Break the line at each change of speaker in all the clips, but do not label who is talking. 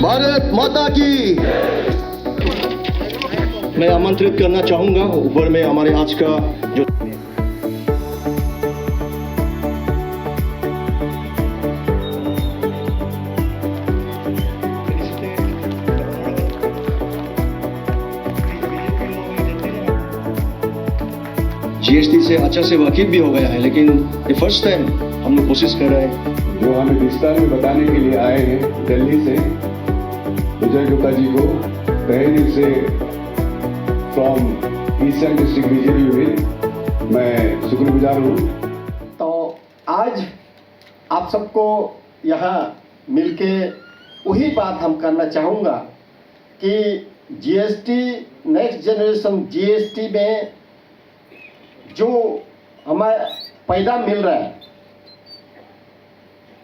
भारत माता की। मैं आमंत्रित करना चाहूंगा ऊपर में हमारे आज का जो जीएसटी से अच्छा से वाकिफ भी हो गया है, लेकिन ये फर्स्ट टाइम हम लोग कोशिश कर रहे हैं।
जो हमें विस्तार में बताने के लिए आए हैं दिल्ली से, विजय गुप्ता जी को तहे दिल से from eastern district BJP unit मैं शुक्रगुजार हूँ।
तो आज आप सबको यहाँ मिलके वही बात हम करना चाहूँगा कि जीएसटी नेक्स्ट जनरेशन जीएसटी में जो हमें पैदा मिल रहा है,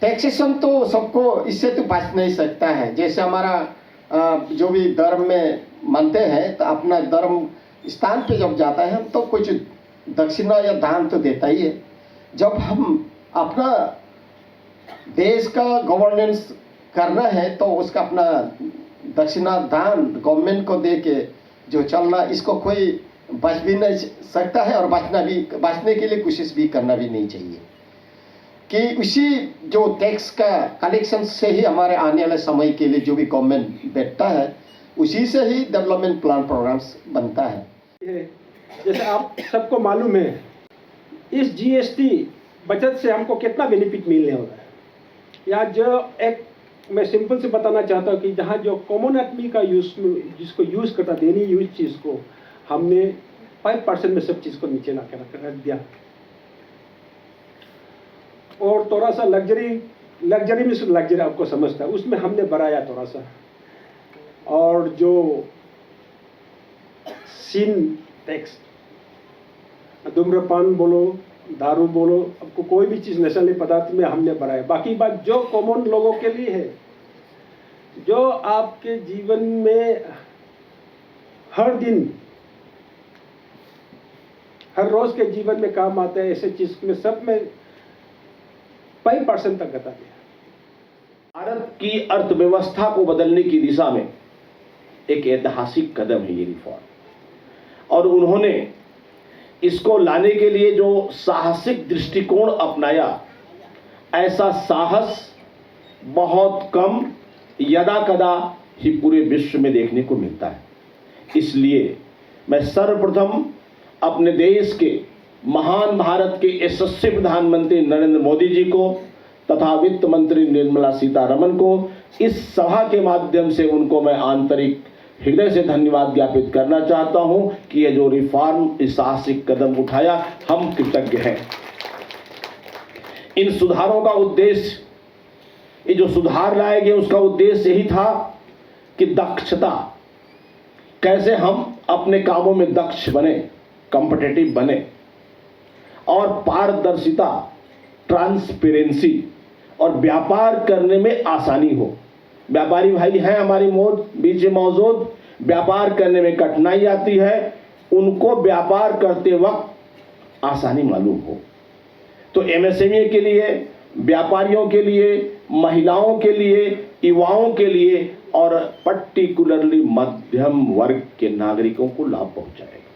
टैक्सेशन तो सबको इससे तो बच नहीं सकता है। जैसे हमारा जो भी धर्म में मानते हैं तो अपना धर्म स्थान पे जब जाता है हम तो कुछ दक्षिणा या दान तो देता ही है। जब हम अपना देश का गवर्नेंस करना है तो उसका अपना दक्षिणा दान गवर्नमेंट को दे के जो चलना, इसको कोई बच भी नहीं सकता है और बचने के लिए कोशिश भी करना भी नहीं चाहिए कि उसी जो टैक्स का कलेक्शन से ही हमारे आने वाले समय के लिए जो भी गवर्नमेंट बैठता है उसी से ही डेवलपमेंट प्लान प्रोग्राम्स बनता है।
जैसे आप सबको मालूम है, इस जीएसटी बचत से हमको कितना बेनिफिट मिलने वाला है। या जो एक मैं सिंपल से बताना चाहता हूँ कि जहाँ जो कॉमन आदमी का जिसको यूज़ करता डेली यूज चीज़ को हमने 5% में सब चीज़ को नीचे ला के रख दिया और थोड़ा सा लग्जरी में सिर्फ लग्जरी आपको समझता है उसमें हमने बढ़ाया थोड़ा सा। और जो सिन टैक्स, धूम्रपान बोलो, दारू बोलो, आपको कोई भी चीज़ नशीले पदार्थ में हमने बढ़ाया। बाकी बात जो कॉमन लोगों के लिए है, जो आपके जीवन में हर दिन हर रोज के जीवन में काम आते हैं, ऐसे चीज में सब में 5% तक घटा दिया।
भारत की अर्थव्यवस्था को बदलने की दिशा में एक ऐतिहासिक कदम है ये रिफॉर्म, और उन्होंने इसको लाने के लिए जो साहसिक दृष्टिकोण अपनाया, ऐसा साहस बहुत कम यदा कदा ही पूरे विश्व में देखने को मिलता है। इसलिए मैं सर्वप्रथम अपने देश के महान भारत के यशस्वी प्रधानमंत्री नरेंद्र मोदी जी को तथा वित्त मंत्री निर्मला सीतारमण को इस सभा के माध्यम से उनको मैं आंतरिक हृदय से धन्यवाद ज्ञापित करना चाहता हूं कि ये जो रिफॉर्म, इस साहसिक कदम उठाया, हम कृतज्ञ हैं। इन सुधारों का उद्देश्य, ये जो सुधार लाए गए उसका उद्देश्य यही था कि दक्षता, कैसे हम अपने कामों में दक्ष बने, कॉम्पिटिटिव बने, और पारदर्शिता, ट्रांसपेरेंसी, और व्यापार करने में आसानी हो। व्यापारी भाई हैं हमारी बीच में मौजूद, व्यापार करने में कठिनाई आती है, उनको व्यापार करते वक्त आसानी मालूम हो। तो एमएसएमई के लिए, व्यापारियों के लिए, महिलाओं के लिए, युवाओं के लिए और पर्टिकुलरली मध्यम वर्ग के नागरिकों को लाभ पहुंचाएगा।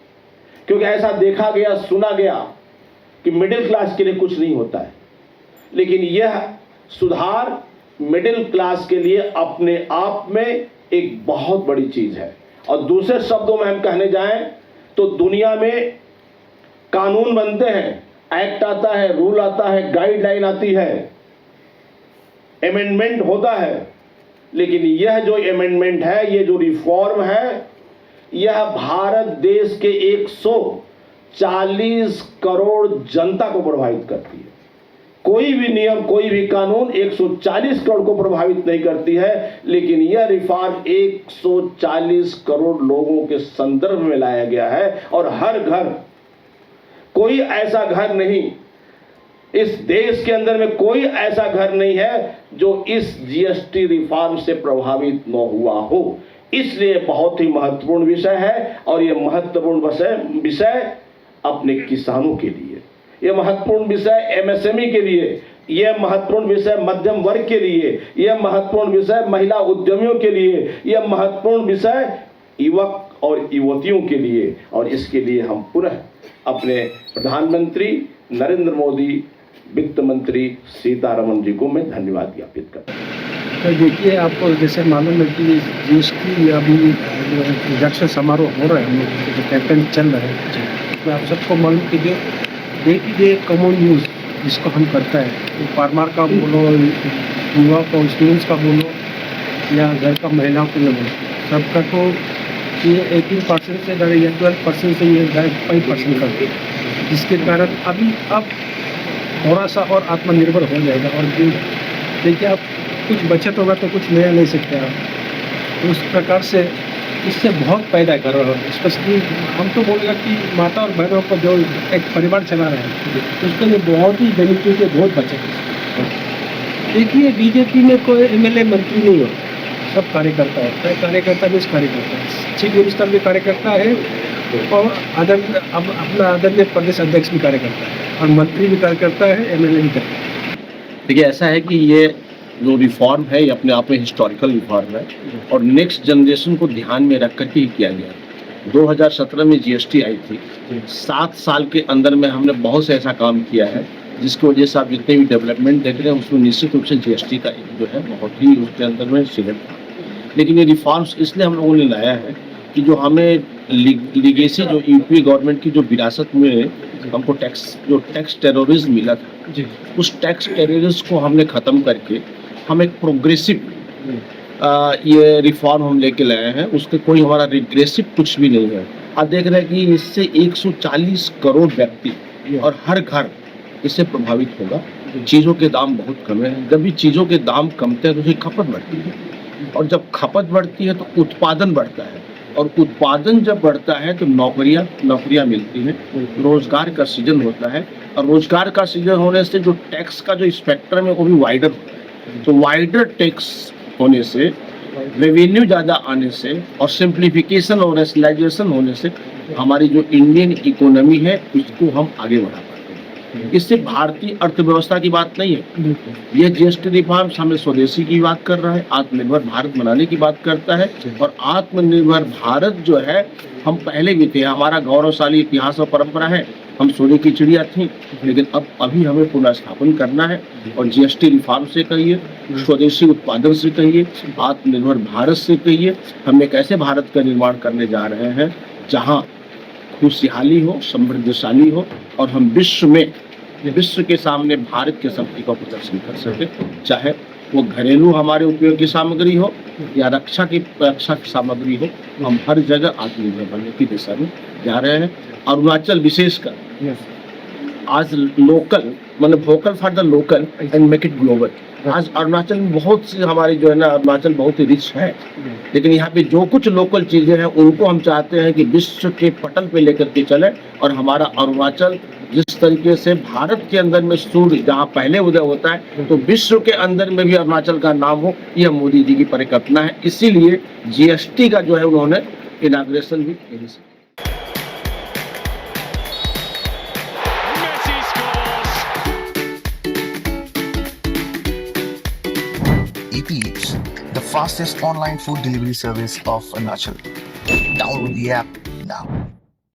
क्योंकि ऐसा देखा गया, सुना गया कि मिडिल क्लास के लिए कुछ नहीं होता है, लेकिन यह सुधार मिडिल क्लास के लिए अपने आप में एक बहुत बड़ी चीज है। और दूसरे शब्दों में हम कहने जाएं तो दुनिया में कानून बनते हैं, एक्ट आता है, रूल आता है, गाइडलाइन आती है, अमेंडमेंट होता है, लेकिन यह जो अमेंडमेंट है, ये जो रिफॉर्म है, यह भारत देश के 140 करोड़ जनता को प्रभावित करती है। कोई भी नियम, कोई भी कानून 140 करोड़ को प्रभावित नहीं करती है, लेकिन यह रिफॉर्म 140 करोड़ लोगों के संदर्भ में लाया गया है। और हर घर, कोई ऐसा घर नहीं, इस देश के अंदर में कोई ऐसा घर नहीं है जो इस जीएसटी रिफॉर्म से प्रभावित न हुआ हो। इसलिए बहुत ही महत्वपूर्ण विषय है, और यह महत्वपूर्ण विषय अपने किसानों के लिए, यह महत्वपूर्ण विषय एमएसएमई के लिए, यह महत्वपूर्ण विषय मध्यम वर्ग के लिए, यह महत्वपूर्ण विषय महिला उद्यमियों के लिए, यह महत्वपूर्ण विषय युवक और युवतियों के लिए। और इसके लिए हम पुनः अपने प्रधानमंत्री नरेंद्र मोदी, वित्त मंत्री सीतारमण जी को मैं धन्यवाद ज्ञापित करता हूँ।
तो देखिए, आपको जैसे मालूम है कि जीएसटी अभी जो है रिडक्शन समारोह हो रहा है, हम लोग जो कैंपेन चल रहा है, उसमें आप सबको मालूम कि जो day to day common use जिसको हम करता है, तो फार्मर का बोलो, युवा को, स्टूडेंट्स का बोलो, या घर का महिलाओं के लिए बोलो, सबका तो ये 18% से या 12% से ये 5% करते हैं, जिसके कारण अभी अब थोड़ा सा और आत्मनिर्भर हो जाएगा। और देखिए, आप कुछ बचत होगा तो कुछ नया ले सकते हैं आप, उस प्रकार से इससे बहुत फायदा कर रहा है। स्पेशली हम तो बोलेगा कि माता और बहनों को जो एक परिवार चला रहे हैं, उसके लिए बहुत ही बेनिफिट है, बहुत बचत है। देखिए, बीजेपी में कोई एमएलए मंत्री नहीं होता, सब कार्यकर्ता होता है। कार्यकर्ता भी कार्यकर्ता है, चीफ मिनिस्टर भी कार्यकर्ता है, और अपना आदरणीय प्रदेश अध्यक्ष भी कार्यकर्ता है, और मंत्री भी कार्यकर्ता है, एमएलए भी कार्यकर्ता है।
देखिए, ऐसा है कि ये जो रिफॉर्म है ये अपने आप में हिस्टोरिकल रिफॉर्म है, और नेक्स्ट जनरेशन को ध्यान में रख करके ही किया गया। 2017 में जीएसटी आई थी, 7 साल के अंदर में हमने बहुत से ऐसा काम किया है जिसकी वजह से आप जितने भी डेवलपमेंट देख रहे हैं उसमें निश्चित रूप से जीएसटी का जो है बहुत ही उसके अंदर में सीमित था। लेकिन ये रिफॉर्म्स इसलिए हम लोगों ने लाया है कि जो हमें लीगेसी जो यूपी गवर्नमेंट की जो विरासत में हमको टैक्स टेररिज्म मिला था, उस टैक्स टेररिज्म को हमने ख़त्म करके हम एक प्रोग्रेसिव ये रिफॉर्म हम लेके लाए हैं। उसके कोई हमारा रिग्रेसिव कुछ भी नहीं है। आप देख रहे हैं कि इससे 140 करोड़ व्यक्ति और हर घर इससे प्रभावित होगा। चीज़ों के दाम बहुत कम है। जब भी चीज़ों के दाम कमते हैं तो उसकी खपत बढ़ती है, और जब खपत बढ़ती है तो उत्पादन बढ़ता है, और उत्पादन जब बढ़ता है तो नौकरियां मिलती हैं, रोजगार का सृजन होता है, और रोजगार का सृजन होने से जो टैक्स का जो स्पेक्ट्रम है वो भी वाइडर होता है। तो वाइडर टैक्स होने से, रेवेन्यू ज़्यादा आने से, और सिंप्लीफिकेशन और रेशनलाइजेशन होने से हमारी जो इंडियन इकोनॉमी है उसको हम आगे बढ़ा पाते हैं। इससे भारतीय अर्थव्यवस्था की बात नहीं है, यह जीएसटी रिफॉर्म्स हमें स्वदेशी की बात कर रहा है, आत्मनिर्भर भारत बनाने की बात करता है। और आत्मनिर्भर भारत जो है, हम पहले भी थे, हमारा गौरवशाली इतिहास और परंपरा है, हम सोने की चिड़िया थी, लेकिन अब अभी हमें पुनर्स्थापन करना है। और जीएसटी रिफॉर्म से कहिए, स्वदेशी उत्पादन से कहिए, आत्मनिर्भर भारत से कहिए, हम एक ऐसे भारत का निर्माण करने जा रहे हैं जहाँ खुशहाली हो, समृद्धशाली हो, और हम विश्व के सामने भारत के शक्ति का प्रदर्शन कर सके, चाहे वो घरेलू हमारे उपयोग की सामग्री हो या रक्षा की सामग्री हो। हम हर जगह आत्मनिर्भर बनने की दिशा में जा रहे हैं। अरुणाचल विशेषकर आज लोकल, मतलब vocal for the local and make it global. आज अरुणाचल में बहुत सी हमारी जो है ना, अरुणाचल बहुत ही रिच है, लेकिन यहाँ पे जो कुछ लोकल चीज़ें हैं उनको हम चाहते हैं कि विश्व के पटल पे लेकर के चले। और हमारा अरुणाचल जिस तरीके से भारत के अंदर में सूर्य जहाँ पहले उदय होता है, तो विश्व के अंदर में भी अरुणाचल का नाम हो, यह मोदी जी की परिकल्पना है। इसीलिए जीएसटी का जो है उन्होंने इनाग्रेशन भी यही से।
Eat Leaps, the fastest online food delivery service of Arunachal. Download the app now.